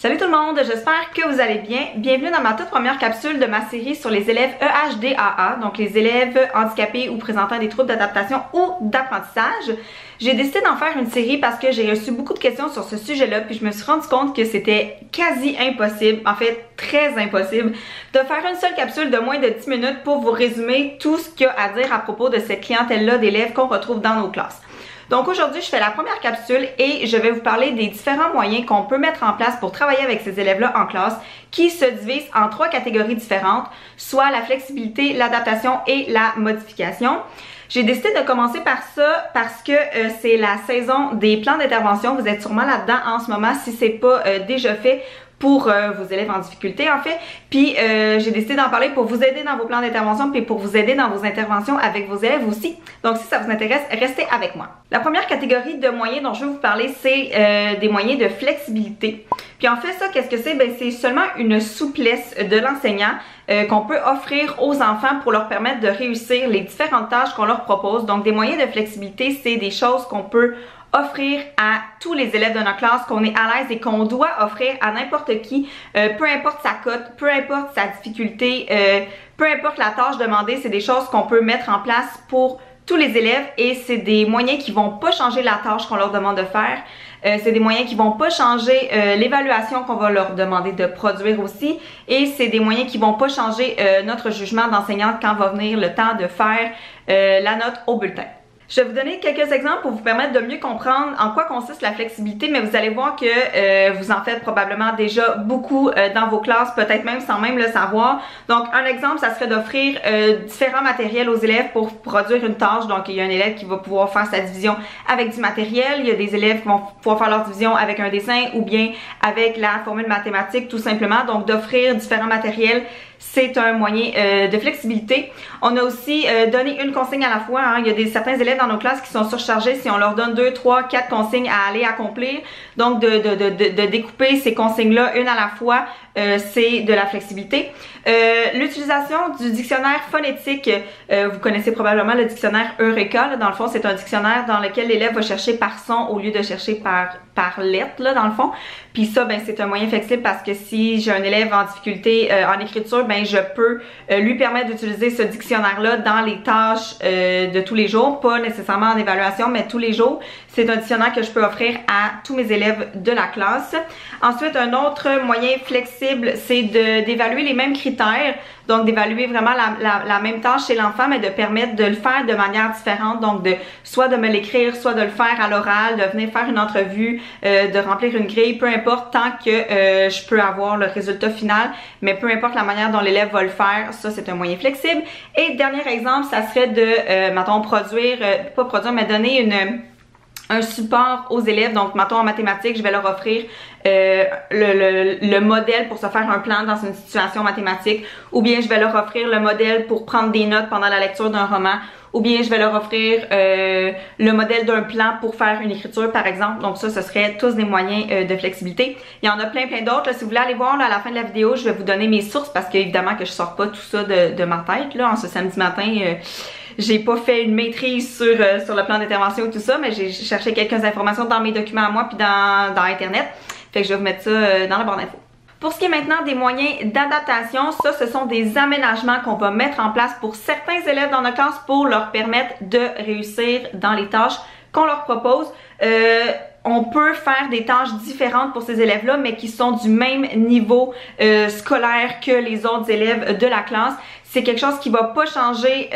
Salut tout le monde, j'espère que vous allez bien. Bienvenue dans ma toute première capsule de ma série sur les élèves EHDAA, donc les élèves handicapés ou présentant des troubles d'adaptation ou d'apprentissage. J'ai décidé d'en faire une série parce que j'ai reçu beaucoup de questions sur ce sujet-là, puis je me suis rendu compte que c'était quasi impossible, en fait très impossible, de faire une seule capsule de moins de 10 minutes pour vous résumer tout ce qu'il y a à dire à propos de cette clientèle-là d'élèves qu'on retrouve dans nos classes. Donc aujourd'hui, je fais la première capsule et je vais vous parler des différents moyens qu'on peut mettre en place pour travailler avec ces élèves-là en classe qui se divisent en 3 catégories différentes, soit la flexibilité, l'adaptation et la modification. J'ai décidé de commencer par ça parce que c'est la saison des plans d'intervention. Vous êtes sûrement là-dedans en ce moment si c'est pas déjà fait pour vos élèves en difficulté en fait. Puis j'ai décidé d'en parler pour vous aider dans vos plans d'intervention puis pour vous aider dans vos interventions avec vos élèves aussi. Donc si ça vous intéresse, restez avec moi. La première catégorie de moyens dont je vais vous parler, c'est des moyens de flexibilité. Puis en fait ça, qu'est-ce que c'est? Ben c'est seulement une souplesse de l'enseignant qu'on peut offrir aux enfants pour leur permettre de réussir les différentes tâches qu'on leur propose. Donc des moyens de flexibilité, c'est des choses qu'on peut offrir à tous les élèves de notre classe, qu'on est à l'aise et qu'on doit offrir à n'importe qui, peu importe sa cote, peu importe sa difficulté, peu importe la tâche demandée, c'est des choses qu'on peut mettre en place pour tous les élèves et c'est des moyens qui vont pas changer la tâche qu'on leur demande de faire. C'est des moyens qui vont pas changer l'évaluation qu'on va leur demander de produire aussi et c'est des moyens qui vont pas changer notre jugement d'enseignante quand va venir le temps de faire la note au bulletin. Je vais vous donner quelques exemples pour vous permettre de mieux comprendre en quoi consiste la flexibilité, mais vous allez voir que vous en faites probablement déjà beaucoup dans vos classes, peut-être même sans même le savoir. Donc un exemple, ça serait d'offrir différents matériels aux élèves pour produire une tâche. Donc il y a un élève qui va pouvoir faire sa division avec du matériel, il y a des élèves qui vont pouvoir faire leur division avec un dessin ou bien avec la formule mathématique tout simplement. Donc d'offrir différents matériels, c'est un moyen de flexibilité. On a aussi donné une consigne à la fois. Hein. Il y a certains élèves dans nos classes qui sont surchargés si on leur donne 2, 3, 4 consignes à aller accomplir. Donc de découper ces consignes-là une à la fois, c'est de la flexibilité. L'utilisation du dictionnaire phonétique, vous connaissez probablement le dictionnaire Eureka. Là. Dans le fond, c'est un dictionnaire dans lequel l'élève va chercher par son au lieu de chercher par lettre, là, dans le fond. Puis ça, ben, c'est un moyen flexible parce que si j'ai un élève en difficulté en écriture, ben, je peux lui permettre d'utiliser ce dictionnaire-là dans les tâches de tous les jours, pas nécessairement en évaluation, mais tous les jours. C'est un dictionnaire que je peux offrir à tous mes élèves de la classe. Ensuite, un autre moyen flexible, c'est d'évaluer les mêmes critères. Donc, d'évaluer vraiment la même tâche chez l'enfant, mais de permettre de le faire de manière différente. Donc, soit de me l'écrire, soit de le faire à l'oral, de venir faire une entrevue, de remplir une grille, peu importe, tant que je peux avoir le résultat final. Mais peu importe la manière dont l'élève va le faire, ça, c'est un moyen flexible. Et dernier exemple, ça serait de, mettons, pas produire, mais donner un support aux élèves. Donc, mettons en mathématiques, je vais leur offrir le modèle pour se faire un plan dans une situation mathématique, ou bien je vais leur offrir le modèle pour prendre des notes pendant la lecture d'un roman, ou bien je vais leur offrir le modèle d'un plan pour faire une écriture par exemple. Donc ça, ce serait tous des moyens de flexibilité. Il y en a plein d'autres. Si vous voulez aller voir là, à la fin de la vidéo, je vais vous donner mes sources parce qu'évidemment que je sors pas tout ça de ma tête là, en ce samedi matin. J'ai pas fait une maîtrise sur le plan d'intervention ou tout ça, mais j'ai cherché quelques informations dans mes documents à moi puis dans Internet. Fait que je vais vous mettre ça dans la barre d'infos. Pour ce qui est maintenant des moyens d'adaptation, ça, ce sont des aménagements qu'on va mettre en place pour certains élèves dans notre classe pour leur permettre de réussir dans les tâches qu'on leur propose. On peut faire des tâches différentes pour ces élèves-là, mais qui sont du même niveau scolaire que les autres élèves de la classe. C'est quelque chose qui va pas changer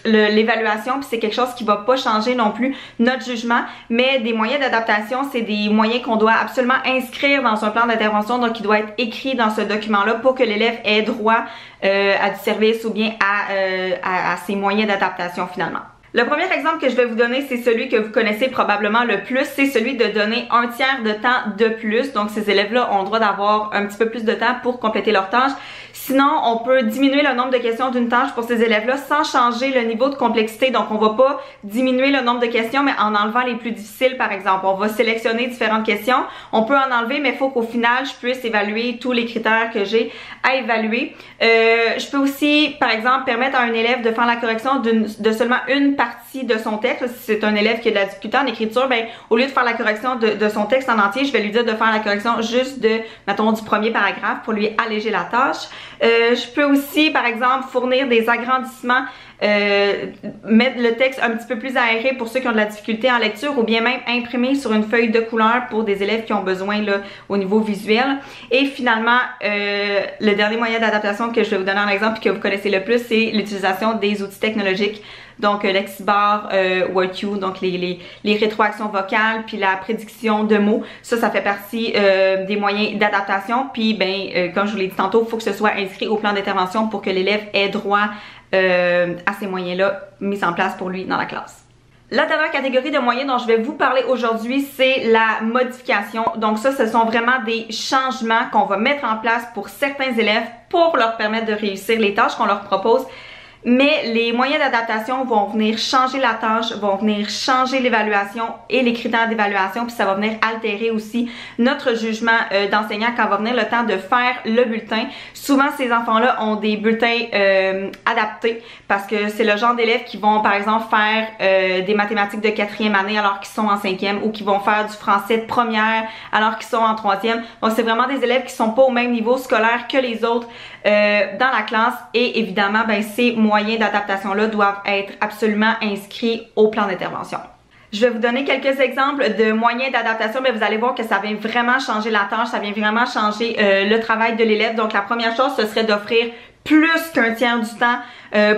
l'évaluation, puis c'est quelque chose qui va pas changer non plus notre jugement, mais des moyens d'adaptation, c'est des moyens qu'on doit absolument inscrire dans un plan d'intervention, donc qui doit être écrit dans ce document-là pour que l'élève ait droit à du service ou bien à ses moyens d'adaptation finalement. Le premier exemple que je vais vous donner, c'est celui que vous connaissez probablement le plus, c'est celui de donner un tiers de temps de plus. Donc ces élèves-là ont le droit d'avoir un petit peu plus de temps pour compléter leurs tâches. Sinon, on peut diminuer le nombre de questions d'une tâche pour ces élèves-là sans changer le niveau de complexité. Donc on va pas diminuer le nombre de questions, mais en enlevant les plus difficiles par exemple. On va sélectionner différentes questions. On peut en enlever, mais il faut qu'au final, je puisse évaluer tous les critères que j'ai à évaluer. Je peux aussi, par exemple, permettre à un élève de faire la correction de seulement une partie partie de son texte. Si c'est un élève qui a de la difficulté en écriture, ben au lieu de faire la correction de son texte en entier, je vais lui dire de faire la correction juste de, mettons, du premier paragraphe pour lui alléger la tâche. Je peux aussi, par exemple, fournir des agrandissements, mettre le texte un petit peu plus aéré pour ceux qui ont de la difficulté en lecture, ou bien même imprimer sur une feuille de couleur pour des élèves qui ont besoin là, au niveau visuel. Et finalement, le dernier moyen d'adaptation que je vais vous donner en exemple et que vous connaissez le plus, c'est l'utilisation des outils technologiques. Donc Lexibar, WordQ, donc les rétroactions vocales, puis la prédiction de mots. Ça fait partie des moyens d'adaptation. Puis ben, comme je vous l'ai dit tantôt, il faut que ce soit inscrit au plan d'intervention pour que l'élève ait droit à ces moyens-là mis en place pour lui dans la classe. La dernière catégorie de moyens dont je vais vous parler aujourd'hui, c'est la modification. Donc ça, ce sont vraiment des changements qu'on va mettre en place pour certains élèves pour leur permettre de réussir les tâches qu'on leur propose. Mais les moyens d'adaptation vont venir changer la tâche, vont venir changer l'évaluation et les critères d'évaluation, puis ça va venir altérer aussi notre jugement d'enseignant quand va venir le temps de faire le bulletin. Souvent, ces enfants-là ont des bulletins adaptés parce que c'est le genre d'élèves qui vont, par exemple, faire des mathématiques de 4e année alors qu'ils sont en 5e, ou qui vont faire du français de première alors qu'ils sont en 3e. Donc, c'est vraiment des élèves qui sont pas au même niveau scolaire que les autres dans la classe, et évidemment, ben, ces moyens d'adaptation-là doivent être absolument inscrits au plan d'intervention. Je vais vous donner quelques exemples de moyens d'adaptation, mais vous allez voir que ça vient vraiment changer la tâche, ça vient vraiment changer le travail de l'élève. Donc la première chose, ce serait d'offrir plus qu'un tiers du temps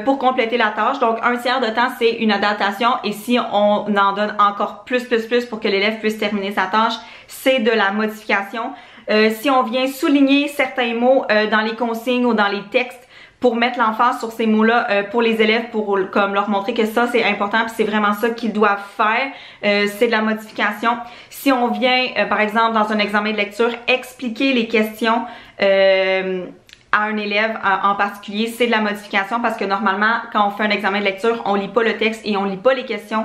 pour compléter la tâche. Donc un tiers de temps, c'est une adaptation, et si on en donne encore plus pour que l'élève puisse terminer sa tâche, c'est de la modification. Si on vient souligner certains mots dans les consignes ou dans les textes pour mettre l'emphase sur ces mots-là pour les élèves, pour comme leur montrer que ça c'est important puis c'est vraiment ça qu'ils doivent faire, c'est de la modification. Si on vient par exemple dans un examen de lecture expliquer les questions à un élève en particulier, c'est de la modification, parce que normalement quand on fait un examen de lecture, on lit pas le texte et on lit pas les questions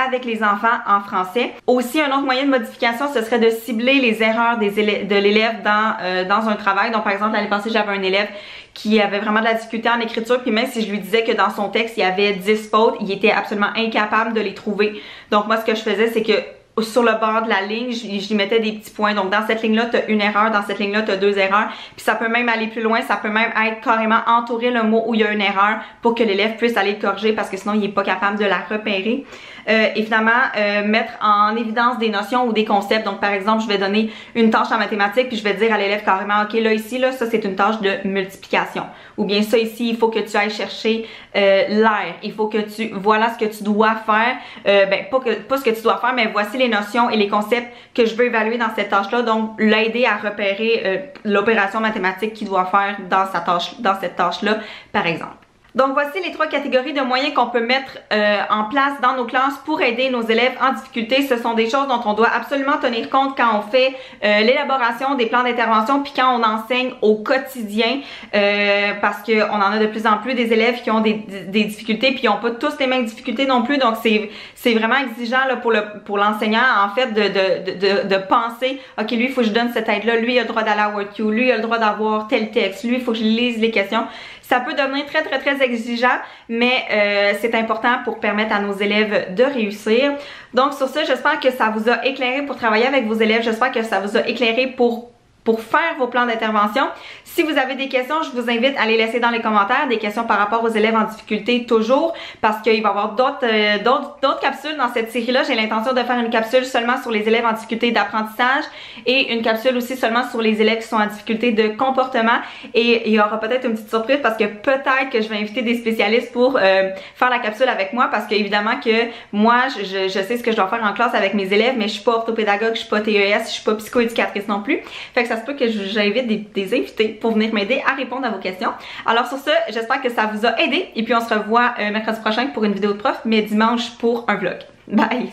avec les enfants en français. Aussi, un autre moyen de modification, ce serait de cibler les erreurs de l'élève dans un travail. Donc par exemple, l'année passée, j'avais un élève qui avait vraiment de la difficulté en écriture, puis même si je lui disais que dans son texte, il y avait 10 fautes, il était absolument incapable de les trouver. Donc moi, ce que je faisais, c'est que sur le bord de la ligne, je lui mettais des petits points. Donc dans cette ligne-là, tu as une erreur, dans cette ligne-là, tu as 2 erreurs. Puis ça peut même aller plus loin, ça peut même être carrément entourer le mot où il y a une erreur pour que l'élève puisse aller le corriger, parce que sinon il n'est pas capable de la repérer. Évidemment, mettre en évidence des notions ou des concepts. Donc par exemple, je vais donner une tâche en mathématiques, puis je vais dire à l'élève carrément, ok, là ici, là, ça c'est une tâche de multiplication. Ou bien ça ici, il faut que tu ailles chercher l'air. Il faut que tu, voilà ce que tu dois faire. Ben pas ce que tu dois faire, mais voici les notions et les concepts que je veux évaluer dans cette tâche-là. Donc l'aider à repérer l'opération mathématique qu'il doit faire dans cette tâche-là, par exemple. Donc voici les 3 catégories de moyens qu'on peut mettre en place dans nos classes pour aider nos élèves en difficulté. Ce sont des choses dont on doit absolument tenir compte quand on fait l'élaboration des plans d'intervention, puis quand on enseigne au quotidien, parce qu'on en a de plus en plus des élèves qui ont des difficultés, puis ils n'ont pas tous les mêmes difficultés non plus. Donc c'est vraiment exigeant là, pour l'enseignant en fait de penser, ok, lui il faut que je donne cette aide-là, lui il a le droit d'aller à WordQ, lui il a le droit d'avoir tel texte, lui il faut que je lise les questions. Ça peut devenir très exigeant, mais c'est important pour permettre à nos élèves de réussir. Donc sur ça, j'espère que ça vous a éclairé pour travailler avec vos élèves. J'espère que ça vous a éclairé pour faire vos plans d'intervention. Si vous avez des questions, je vous invite à les laisser dans les commentaires, des questions par rapport aux élèves en difficulté toujours, parce qu'il va y avoir d'autres capsules dans cette série-là. J'ai l'intention de faire une capsule seulement sur les élèves en difficulté d'apprentissage et une capsule aussi seulement sur les élèves qui sont en difficulté de comportement. Et il y aura peut-être une petite surprise parce que peut-être que je vais inviter des spécialistes pour faire la capsule avec moi, parce qu'évidemment que moi, je sais ce que je dois faire en classe avec mes élèves, mais je suis pas orthopédagogue, je suis pas TES, je suis pas psychoéducatrice non plus. Fait que ça se peut que j'invite des invités pour venir m'aider à répondre à vos questions. Alors sur ce, j'espère que ça vous a aidé et puis on se revoit mercredi prochain pour une vidéo de prof, mais dimanche pour un vlog. Bye!